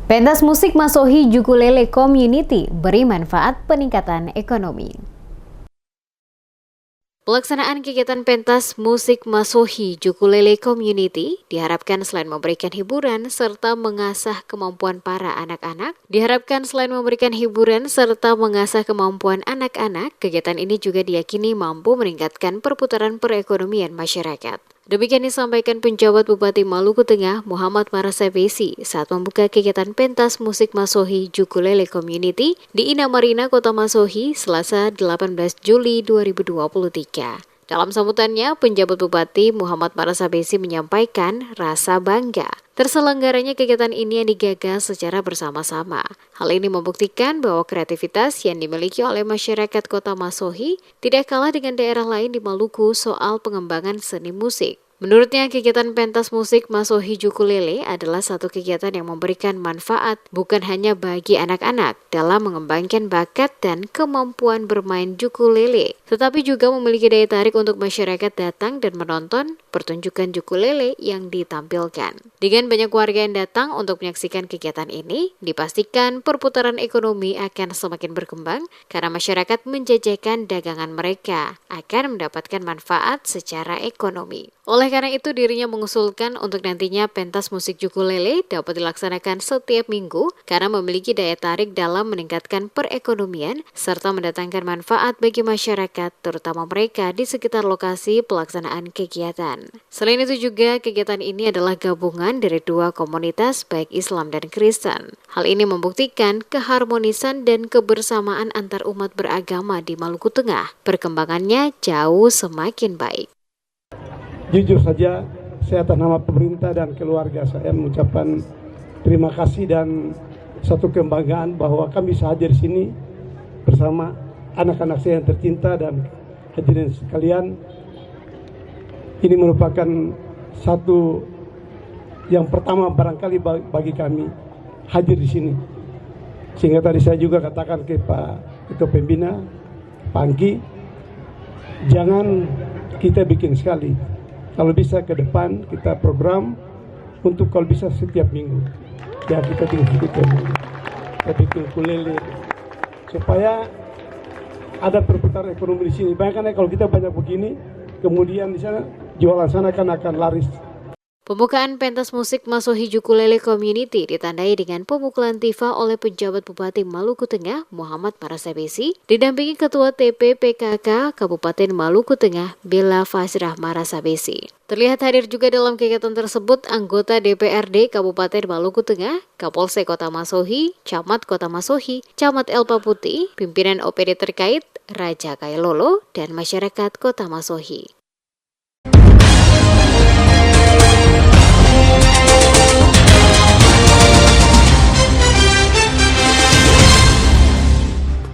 Pentas musik Masohi Jukulele Community beri manfaat peningkatan ekonomi. Pelaksanaan kegiatan pentas musik Masohi Jukulele Community diharapkan selain memberikan hiburan serta mengasah kemampuan anak-anak, kegiatan ini juga diyakini mampu meningkatkan perputaran perekonomian masyarakat. Demikian disampaikan penjabat Bupati Maluku Tengah Muhammad Marasabesi saat membuka kegiatan pentas musik Masohi Jukulele Community di Inamarina, Kota Masohi, Selasa 18 Juli 2023. Dalam sambutannya, penjabat Bupati Muhammad Marasabesi menyampaikan rasa bangga terselenggaranya kegiatan ini yang digagas secara bersama-sama. Hal ini membuktikan bahwa kreativitas yang dimiliki oleh masyarakat Kota Masohi tidak kalah dengan daerah lain di Maluku soal pengembangan seni musik. Menurutnya, kegiatan pentas musik Masohi Jukulele adalah satu kegiatan yang memberikan manfaat bukan hanya bagi anak-anak dalam mengembangkan bakat dan kemampuan bermain jukulele, tetapi juga memiliki daya tarik untuk masyarakat datang dan menonton pertunjukan jukulele yang ditampilkan. Dengan banyak warga yang datang untuk menyaksikan kegiatan ini, dipastikan perputaran ekonomi akan semakin berkembang karena masyarakat menjajakan dagangan mereka akan mendapatkan manfaat secara ekonomi. Oleh karena itu, dirinya mengusulkan untuk nantinya pentas musik jukulele dapat dilaksanakan setiap minggu karena memiliki daya tarik dalam meningkatkan perekonomian serta mendatangkan manfaat bagi masyarakat, terutama mereka di sekitar lokasi pelaksanaan kegiatan. Selain itu juga, kegiatan ini adalah gabungan dari dua komunitas baik Islam dan Kristen. Hal ini membuktikan keharmonisan dan kebersamaan antar umat beragama di Maluku Tengah. Perkembangannya jauh semakin baik. Jujur saja, saya atas nama pemerintah dan keluarga saya mengucapkan terima kasih dan satu kebanggaan bahwa kami bisa hadir di sini bersama anak-anak saya yang tercinta dan hadirin sekalian. Ini merupakan satu yang pertama barangkali bagi kami hadir di sini. Sehingga tadi saya juga katakan ke Pak Ketua Pembina, Pak Angki, jangan kita bikin sekali. Kalau bisa ke depan kita program untuk kalau bisa setiap minggu. Ya kita bikin ukulele supaya ada perputaran ekonomi di sini. Bayangkan kalau kita banyak begini, kemudian di sana jualan sana akan laris. Pembukaan pentas musik Masohi Jukulele Community ditandai dengan pemukulan tifa oleh penjabat Bupati Maluku Tengah Muhammad Marasabesi didampingi Ketua TP-PKK Kabupaten Maluku Tengah Bella Fasrah Marasabesi. Terlihat hadir juga dalam kegiatan tersebut anggota DPRD Kabupaten Maluku Tengah, Kapolsek Kota Masohi, Camat Kota Masohi, Camat Elpa Putih, pimpinan OPD terkait, Raja Kailolo, dan masyarakat Kota Masohi.